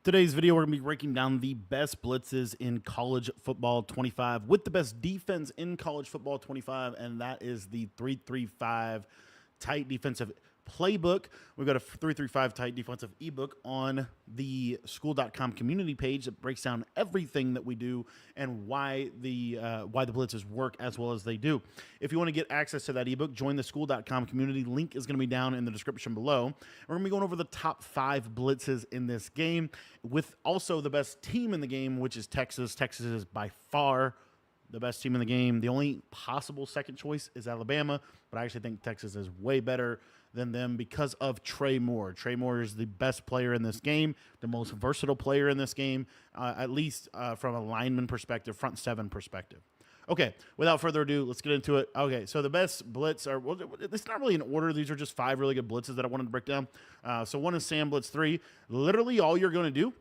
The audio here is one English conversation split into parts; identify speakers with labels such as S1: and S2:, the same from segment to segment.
S1: Today's video, we're going to be breaking down the best blitzes in college football 25 with the best defense in college football 25, and that is the 3-3-5 tight defensive playbook. We've got a 3-3-5 tight defensive ebook on the school.com community page that breaks down everything that we do and why the blitzes work as well as they do. If you want to get access to that ebook, join the school.com community. Link is going to be down in the description below. We're going to be going over the top 5 blitzes in this game with also the best team in the game, which is Texas. Texas is by far the best team in the game. The only possible second choice is Alabama, but I actually think Texas is way better than them because of Trey Moore. Trey Moore is the best player in this game, the most versatile player in this game, at least from a lineman perspective, front seven perspective. Okay, without further ado, let's get into it. Okay, so the best blitz are, well, it's not really in order. These are just 5 really good blitzes that I wanted to break down. So one is Sam Blitz 3. Literally all you're going to do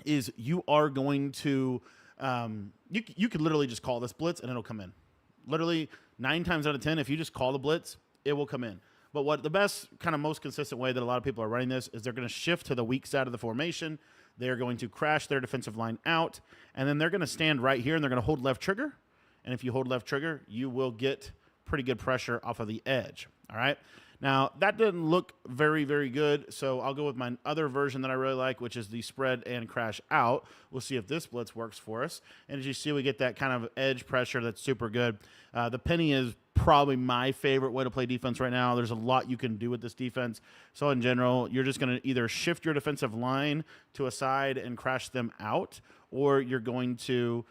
S1: is you are going to you could literally just call this blitz and it'll come in. Literally 9 times out of 10, if you just call the blitz, it will come in. But what the best, kind of most consistent way that a lot of people are running this is they're going to shift to the weak side of the formation. They're going to crash their defensive line out, and then they're going to stand right here, and they're going to hold left trigger. And if you hold left trigger, you will get pretty good pressure off of the edge. All right? Now, that didn't look very, very good, so I'll go with my other version that I really like, which is the spread and crash out. We'll see if this blitz works for us. And as you see, we get that kind of edge pressure that's super good. The penny is probably my favorite way to play defense right now. There's a lot you can do with this defense. So in general, you're just going to either shift your defensive line to a side and crash them out, or you're going to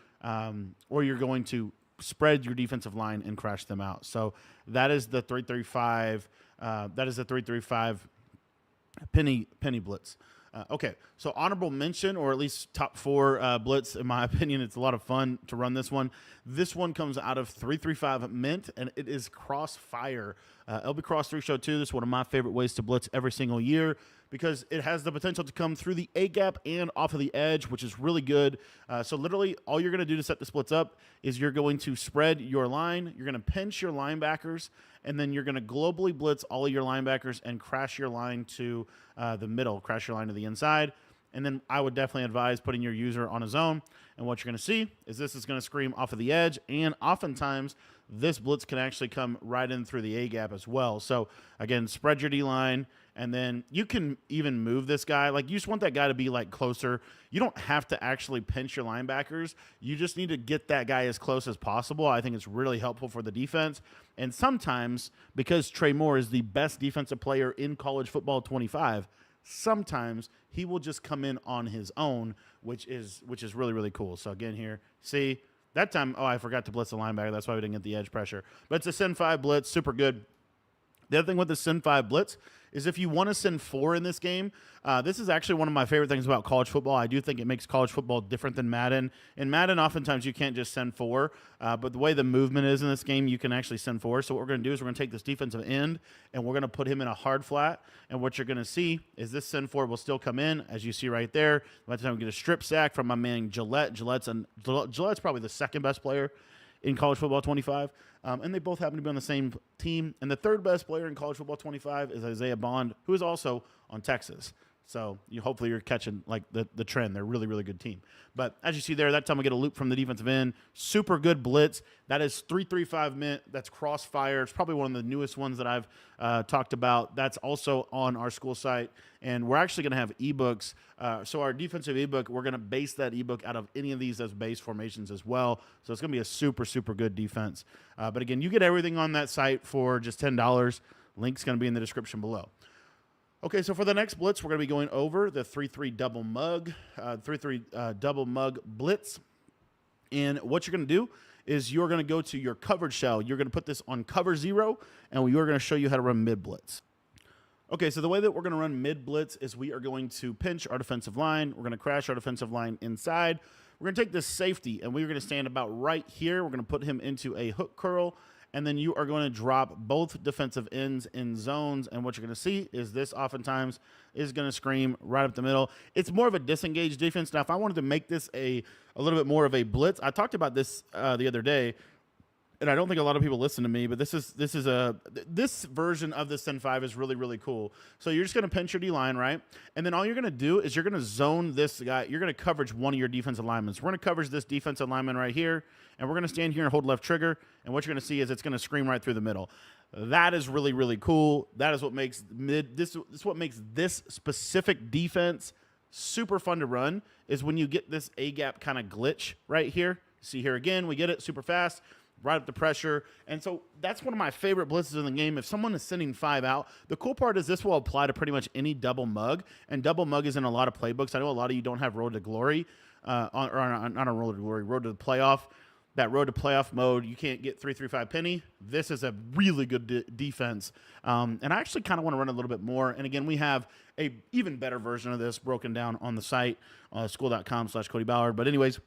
S1: spread your defensive line and crash them out. So that is the 3-3-5. That is the 3-3-5 penny blitz. Okay, so honorable mention, or at least top 4 blitz, in my opinion. It's a lot of fun to run this one. This one comes out of 3-3-5 Mint, and it is Crossfire. LB Cross 3 Show 2. This is one of my favorite ways to blitz every single year because it has the potential to come through the A-gap and off of the edge, which is really good. So literally all you're going to do to set the splits up is you're going to spread your line, you're going to pinch your linebackers, and then you're going to globally blitz all of your linebackers and crash your line to the middle, crash your line to the inside. And then I would definitely advise putting your user on a zone. And what you're going to see is this is going to scream off of the edge. And oftentimes, this blitz can actually come right in through the A-gap as well. So, again, spread your D-line. And then you can even move this guy. Like, you just want that guy to be, like, closer. You don't have to actually pinch your linebackers. You just need to get that guy as close as possible. I think it's really helpful for the defense. And sometimes, because Trey Moore is the best defensive player in college football 25, sometimes he will just come in on his own, which is really, really cool. So, again, here, see, that time, I forgot to blitz the linebacker. That's why we didn't get the edge pressure. But it's a send 5 blitz, super good. The other thing with the send 5 blitz is if you want to send 4 in this game, this is actually one of my favorite things about college football. I do think it makes college football different than Madden. In Madden, oftentimes you can't just send 4, but the way the movement is in this game, you can actually send 4. So what we're going to do is we're going to take this defensive end, and we're going to put him in a hard flat, and what you're going to see is this send 4 will still come in, as you see right there. By the time we get a strip sack from my man Gillette. Gillette's probably the second best player in college football 25, and they both happen to be on the same team. And the third best player in college football 25 is Isaiah Bond, who is also on Texas. So hopefully you're catching like the trend. They're a really, really good team. But as you see there, that time we get a loop from the defensive end. Super good blitz. That is 3-3-5 Mint. That's Crossfire. It's probably one of the newest ones that I've talked about. That's also on our school site. And we're actually going to have ebooks. So our defensive ebook, we're going to base that ebook out of any of these as base formations as well. So it's going to be a super, super good defense. But again, you get everything on that site for just $10. Link's going to be in the description below. Okay, so for the next blitz, we're going to be going over the 3-3 double mug, 3-3 double mug blitz. And what you're going to do is you're going to go to your coverage shell. You're going to put this on cover 0, and we're going to show you how to run mid blitz. Okay, so the way that we're going to run mid blitz is we are going to pinch our defensive line. We're going to crash our defensive line inside. We're going to take this safety, and we're going to stand about right here. We're going to put him into a hook curl. And then you are going to drop both defensive ends in zones. And what you're going to see is this oftentimes is going to scream right up the middle. It's more of a disengaged defense. Now, if I wanted to make this a little bit more of a blitz, I talked about this the other day. and I don't think a lot of people listen to me, but this version of the Sen 5 is really, really cool. So you're just going to pinch your D-line, right? And then all you're going to do is you're going to zone this guy. You're going to coverage one of your defensive linemen. So we're going to coverage this defensive lineman right here, and we're going to stand here and hold left trigger, and what you're going to see is it's going to scream right through the middle. That is really, really cool. That is what makes this is what makes this specific defense super fun to run, is when you get this A-gap kind of glitch right here. See here again, we get it super fast, right up the pressure. And so that's one of my favorite blitzes in the game. If someone is sending 5 out, the cool part is this will apply to pretty much any double mug. And double mug is in a lot of playbooks. I know a lot of you don't have Road to Glory, not on Road to Glory, Road to the Playoff. That Road to Playoff mode, you can't get 3-3-5 penny. This is a really good defense. And I actually kind of want to run a little bit more. And again, we have a even better version of this broken down on the site, school.com/Cody Ballard. But anyways,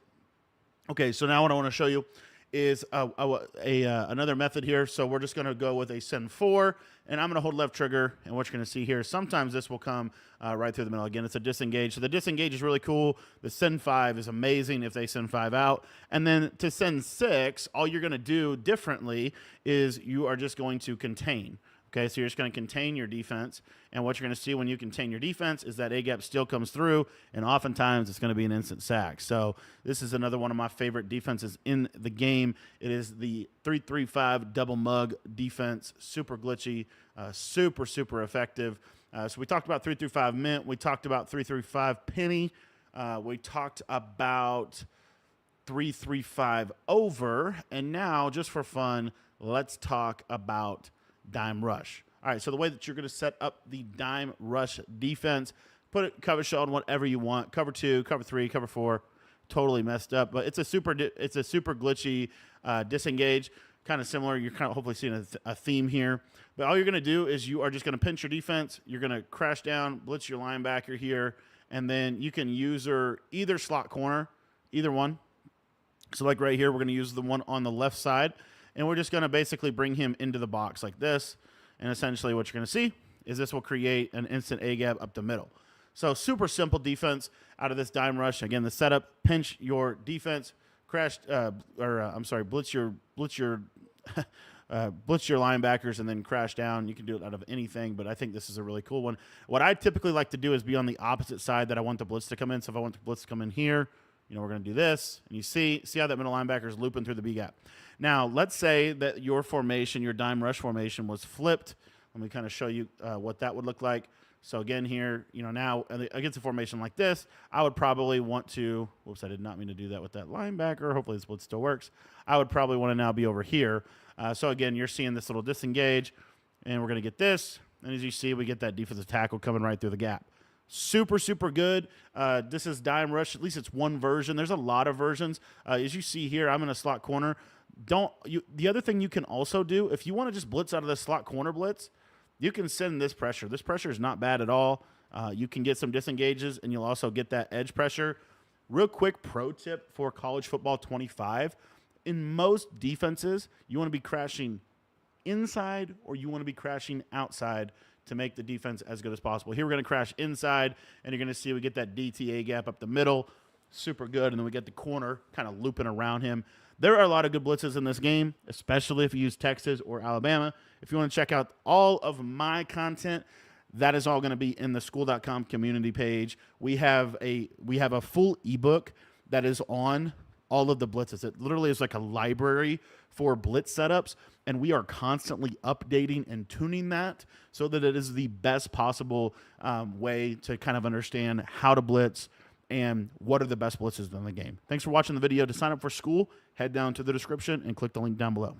S1: okay, so now what I want to show you is another method here. So we're just going to go with a Sen 4, and I'm going to hold left trigger, and what you're going to see here, sometimes this will come right through the middle. Again, it's a disengage. So the disengage is really cool. The Sen 5 is amazing if they send 5 out. And then to Sen 6, all you're going to do differently is you are just going to contain. Okay, so you're just going to contain your defense, and what you're going to see when you contain your defense is that A-gap still comes through, and oftentimes it's going to be an instant sack. So this is another one of my favorite defenses in the game. It is the 3-3-5 double mug defense, super glitchy, super, super effective. So we talked about 3-3-5 mint. We talked about 3-3-5 penny. We talked about 3-3-5 over, and now, just for fun, let's talk about dime rush. All right, so the way that you're going to set up the dime rush defense, put it cover shell on whatever you want. Cover 2, cover 3, cover 4. Totally messed up, but it's a super glitchy disengage. Kind of similar. You're kind of hopefully seeing a theme here. But all you're going to do is you are just going to pinch your defense. You're going to crash down, blitz your linebacker here, and then you can use either slot corner, either one. So like right here, we're going to use the one on the left side. And we're just going to basically bring him into the box like this. And essentially what you're going to see is this will create an instant A-gap up the middle. So super simple defense out of this dime rush. Again, the setup, pinch your defense, blitz your linebackers, and then crash down. You can do it out of anything, but I think this is a really cool one. What I typically like to do is be on the opposite side that I want the blitz to come in. So if I want the blitz to come in here, we're going to do this, and you see how that middle linebacker is looping through the B-gap. Now, let's say that your formation, your dime rush formation, was flipped. Let me kind of show you what that would look like. So again here, now against a formation like this, I would probably want to, whoops, I did not mean to do that with that linebacker. Hopefully this blitz still works. I would probably want to now be over here. So again, you're seeing this little disengage, and we're going to get this. And as you see, we get that defensive tackle coming right through the gap. Super, super good. This is dime rush. At least it's one version. There's a lot of versions. As you see here, I'm in a slot corner. The other thing you can also do, if you want to just blitz out of the slot corner blitz, you can send this pressure. This pressure is not bad at all. You can get some disengages, and you'll also get that edge pressure. Real quick pro tip for college football 25. In most defenses, you want to be crashing inside or you want to be crashing outside to make the defense as good as possible. Here we're going to crash inside, and you're going to see we get that DTA gap up the middle. Super good. And then we get the corner kind of looping around him. There are a lot of good blitzes in this game, especially if you use Texas or Alabama. If you want to check out all of my content, that is all going to be in the school.com community page. We have a full ebook that is on all of the blitzes. It literally is like a library for blitz setups, and we are constantly updating and tuning that so that it is the best possible way to kind of understand how to blitz and what are the best blitzes in the game. Thanks for watching the video. To sign up for school, head down to the description and click the link down below.